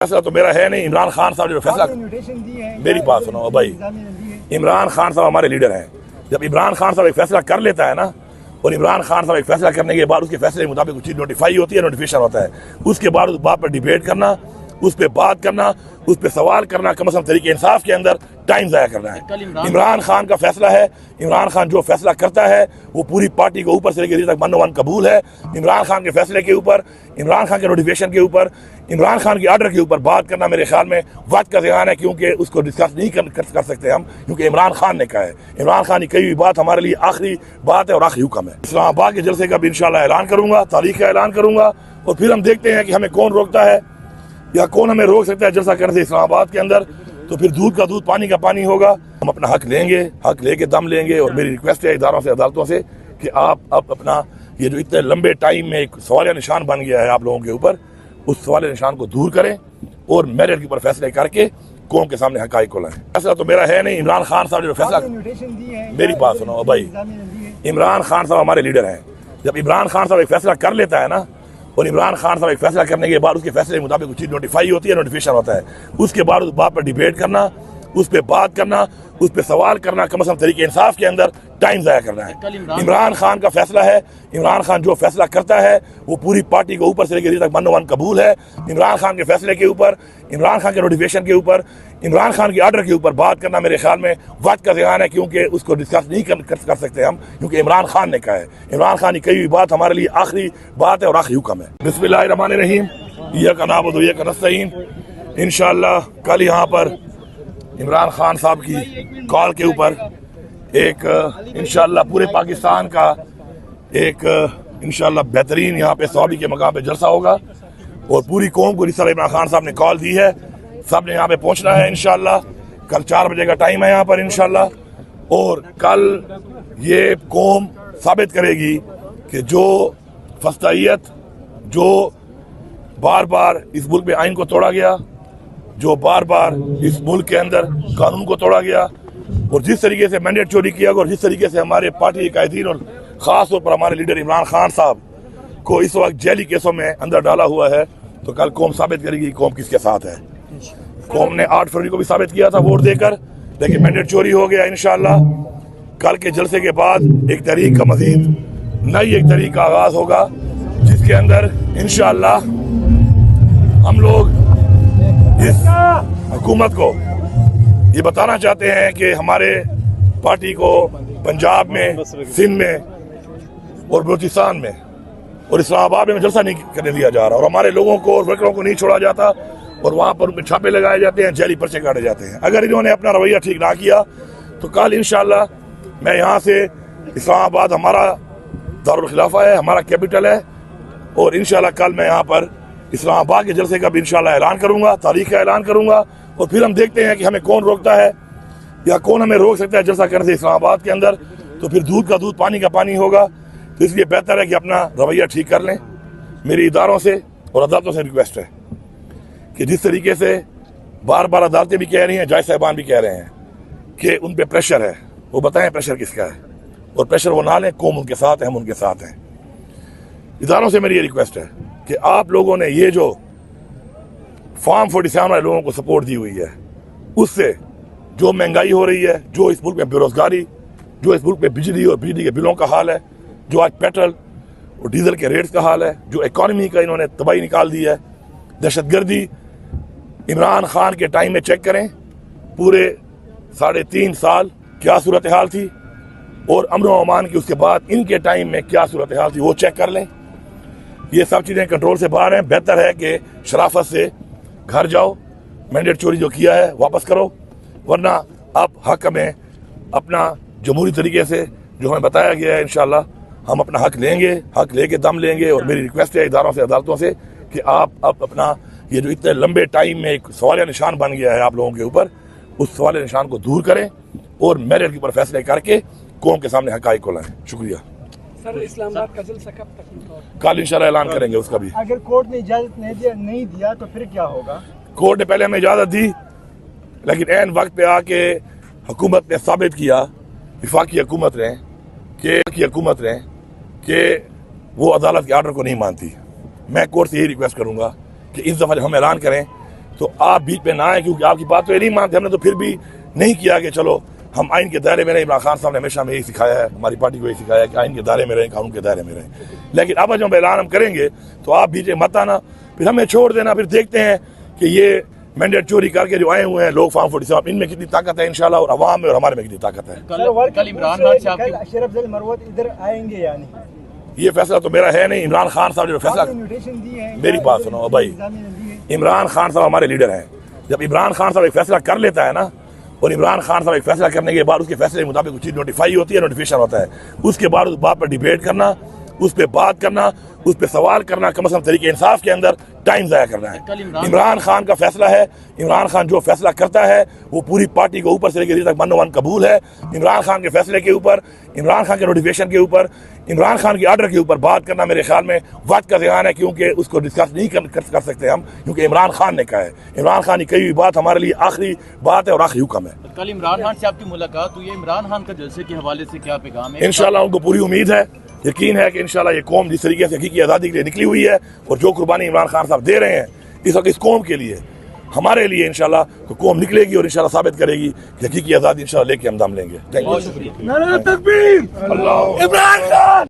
फैसला तो मेरा है नहीं। इमरान खान साहब जो फैसला, मेरी बात सुनो भाई, इमरान खान साहब हमारे लीडर हैं। जब इमरान खान साहब एक फैसला कर लेता है ना, और इमरान खान साहब एक फैसला करने के बाद उसके फैसले के मुताबिक कुछ चीज़ नोटिफाई होती है, नोटिफिकेशन होता है, उसके बाद उस बात पर डिबेट करना, उस पर बात करना, उस पर सवाल करना, कम से कम तरीके इंसाफ के अंदर टाइम ज़ाया करना है। इमरान खान का फैसला है, इमरान खान जो फैसला करता है वो पूरी पार्टी को ऊपर से लेकर नीचे तक मन कबूल है। इमरान खान के फैसले के ऊपर, इमरान खान के नोटिफिकेशन के ऊपर, इमरान खान के आर्डर के ऊपर बात करना मेरे ख्याल में वक्त का ज़ियान है, क्योंकि उसको डिस्कस नहीं कर सकते हम, क्योंकि इमरान खान ने कहा है। इमरान खान की कही हुई बात हमारे लिए आखिरी बात है और आखिरी हुक्म है। इस्लामाबाद के जलसे का भी इंशाल्लाह ऐलान करूंगा, तारीख का ऐलान करूंगा, और फिर हम देखते हैं कि हमें कौन रोकता है या कौन हमें रोक सकता है जलसा करने से इस्लामाबाद के अंदर। तो फिर दूध का दूध पानी का पानी होगा। हम अपना हक लेंगे, हक लेके दम लेंगे। और मेरी रिक्वेस्ट है इदारों से, अदालतों से, कि आप अपना ये जो इतने लंबे टाइम में एक सवालिया निशान बन गया है आप लोगों के ऊपर, उस सवालिया निशान को दूर करें और मेरिट के ऊपर फैसले करके कौम के सामने हकाइक को लाएं। फैसला तो मेरा है नहीं। इमरान खान साहब जो फैसला, मेरी बात सुनो भाई, इमरान खान साहब हमारे लीडर हैं। जब इमरान खान साहब एक फैसला कर लेता है ना, और इमरान खान साहब एक फैसला करने के बाद उसके फैसले के मुताबिक कुछ चीज़ नोटिफाई होती है, नोटिफिकेशन होता है, उसके बाद उस बात पर डिबेट करना, उस पर बात करना, उस पर सवाल करना, कम से कम तरीके इंसाफ के अंदर टाइम ज़ाया करना है। इमरान खान का फैसला है, इमरान खान जो फैसला करता है वो पूरी पार्टी को ऊपर से लेकर नीचे तक मन कबूल है। इमरान खान के फैसले के ऊपर, इमरान खान के नोटिफिकेशन के ऊपर, इमरान खान के आर्डर के ऊपर बात करना मेरे ख्याल में वक्त का ज़ियान है, क्योंकि उसको डिस्कस नहीं कर सकते हम, क्योंकि इमरान खान ने कहा है। इमरान खान की कही हुई बात हमारे लिए आखिरी बात है और आखिरी हुक्म है। बिस्मिल्लाहिर्रहमानिर्रहीम, इय्याका नअबुदु व इय्याका नस्तईन। इंशाअल्लाह कल यहाँ पर इमरान खान साहब की कॉल के ऊपर एक इंशाअल्लाह पूरे पाकिस्तान का एक इंशाअल्लाह बेहतरीन यहाँ पे सवाबी के मकाम पे जलसा होगा, और पूरी कौम को जिस तरह इमरान खान साहब ने कॉल दी है, सब ने यहाँ पे पहुँचना है इंशाअल्लाह। कल 4 बजे का टाइम है यहाँ पर इंशाअल्लाह, और कल ये कौम साबित करेगी कि जो फस्तायत, जो बार बार इस मुल्क में आइन को तोड़ा गया, जो बार बार इस मुल्क के अंदर कानून को तोड़ा गया, और जिस तरीके से मैंडेट चोरी किया गया, और जिस तरीके से हमारे पार्टी के कायदीन और ख़ास तौर पर हमारे लीडर इमरान खान साहब को इस वक्त जेली केसों में अंदर डाला हुआ है, तो कल कौम साबित करेगी कौम किसके साथ है। कौम ने 8 फरवरी को भी साबित किया था वोट देकर, लेकिन मैंडेट चोरी हो गया। इंशाअल्लाह कल के जलसे के बाद एक तहरीक का मज़ीद नई एक तहरीक का आगाज़ होगा, जिसके अंदर इंशाअल्लाह हम लोग इस हुकूमत को ये बताना चाहते हैं कि हमारे पार्टी को पंजाब में, सिंध में और बलूचिस्तान में और इस्लामाबाद में जलसा नहीं करने दिया जा रहा, और हमारे लोगों को और वर्करों को नहीं छोड़ा जाता, और वहाँ पर उनके छापे लगाए जाते हैं, जेली पर्चे काटे जाते हैं। अगर इन्होंने अपना रवैया ठीक ना किया तो कल इंशाअल्लाह मैं यहाँ से, इस्लामाबाद हमारा दारुल खिलाफा है, हमारा कैपिटल है, और इंशाअल्लाह कल मैं यहाँ पर इस्लामाबाद के जलसे का भी इंशाअल्लाह ऐलान करूंगा, तारीख का ऐलान करूंगा, और फिर हम देखते हैं कि हमें कौन रोकता है या कौन हमें रोक सकता है जलसा करने से इस्लामाबाद के अंदर। तो फिर दूध का दूध पानी का पानी होगा। तो इसलिए बेहतर है कि अपना रवैया ठीक कर लें। मेरी इदारों से और अदालतों से रिक्वेस्ट है कि जिस तरीके से बार बार अदालतें भी कह रही हैं, जज साहिबान भी कह रहे हैं कि उन पर प्रेशर है, वो बताएं प्रेशर किसका है, और प्रेशर वो ना लें। कौम उनके साथ है, हम उनके साथ हैं। इदारों से मेरी ये रिक्वेस्ट है कि आप लोगों ने ये जो फॉर्म 47 वाले लोगों को सपोर्ट दी हुई है, उससे जो महंगाई हो रही है, जो इस मुल्क में बेरोजगारी, जो इस मुल्क में बिजली और बिजली के बिलों का हाल है, जो आज पेट्रोल और डीजल के रेट्स का हाल है, जो इकॉनमी का इन्होंने तबाही निकाल दी है, दहशतगर्दी, इमरान खान के टाइम में चेक करें पूरे 3.5 साल क्या सूरत हाल थी, और अमन व अमान की उसके बाद इनके टाइम में क्या सूरत हाल थी, वो चेक कर लें। ये सब चीज़ें कंट्रोल से बाहर हैं। बेहतर है कि शराफत से घर जाओ, मैंडेट चोरी जो किया है वापस करो, वरना अब हक में अपना जमहूरी तरीके से जो हमें बताया गया है, इंशाअल्लाह हम अपना हक लेंगे, हक लेके दम लेंगे। और मेरी रिक्वेस्ट है इदारों से, अदालतों से, कि आप अब अपना ये जो इतने लंबे टाइम में एक सवालिया निशान बन गया है आप लोगों के ऊपर, उस सवालिया निशान को दूर करें और मेरिट के ऊपर फैसले करके कौम के सामने हकाइक को लाएं। शुक्रिया। सर, इस्लामाबाद का जलसा कब तक? कल इंशाल्लाह ऐलान करेंगे उसका भी। अगर कोर्ट ने इजाजत नहीं दिया तो फिर क्या होगा? कोर्ट ने पहले हमें इजाजत दी, लेकिन ऐन वक्त पे आके हुकूमत ने साबित किया, वफाकी हुकूमत ने कि वो अदालत के आर्डर को नहीं मानती। मैं कोर्ट से यही रिक्वेस्ट करूंगा कि इस दफ़ा जब हम ऐलान करें तो आप बीच में ना आए, क्योंकि आपकी बात तो ये नहीं मानते। हमने तो फिर भी नहीं किया कि चलो हम आइन के दायरे में रहें। इमरान खान साहब ने हमेशा हमें यही सिखाया है, हमारी पार्टी को यही सिखाया है कि आइन के दायरे में रहें, कानून के दायरे में रहें। लेकिन अब जब ऐलान हम करेंगे तो आप बीच में मत आना, फिर हमें छोड़ देना। फिर देखते हैं कि ये मैंडेट चोरी करके जो आए हुए हैं लोग फॉर्म 47, इनमें कितनी ताकत है इंशाल्लाह, और अवाम में और हमारे में कितनी ताकत है। कल इमरान खान साहब अशरफ जल मरवत इधर आएंगे या नहीं? ये फैसला तो मेरा है नहीं। इमरान खान साहब जो फैसला, इन्विटेशन दी है, मेरी बात सुनो भाई, इमरान खान साहब हमारे लीडर हैं। जब इमरान खान साहब एक फैसला कर लेता है ना, और इमरान खान साहब एक फैसला करने के बाद उसके फैसले के मुताबिक कुछ चीज़ नोटिफाई होती है, नोटिफिकेशन होता है, उसके बाद उस बात पर डिबेट करना, उस पर बात करना, उस पर सवाल करना, कम से कम तरीके इंसाफ के अंदर टाइम ज़ाया करना है। इमरान खान का फैसला है, इमरान खान जो फैसला करता है वो पूरी पार्टी को ऊपर से लेकर तक मन कबूल है। इमरान खान के फैसले के ऊपर, इमरान खान के नोटिफिकेशन के ऊपर, इमरान खान के आर्डर के ऊपर बात करना मेरे ख्याल में वक्त का ज़ियान है, क्योंकि उसको डिस्कस नहीं कर सकते हम, क्योंकि इमरान खान ने कहा है। इमरान खान की कही हुई बात हमारे लिए आखिरी बात है और आखिरी हुक्म है। कल इमरान खान से आपकी मुलाकात हुई है, इमरान खान का जलसे के हवाले से क्या पैगाम है? इंशाल्लाह उनको पूरी उम्मीद है, यकीन है कि इंशाल्लाह ये कौम जिस तरीके से हकीकी आज़ादी के लिए निकली हुई है और जो कुर्बानी इमरान खान साहब दे रहे हैं इस वक्त इस कौम के लिए, हमारे लिए, इंशाल्लाह तो कौम निकलेगी और इंशाल्लाह साबित करेगी कि हकीकी आज़ादी इंशाल्लाह लेके हम दम लेंगे। Thank you. नारा तकबीर, अल्लाह इमरान खान।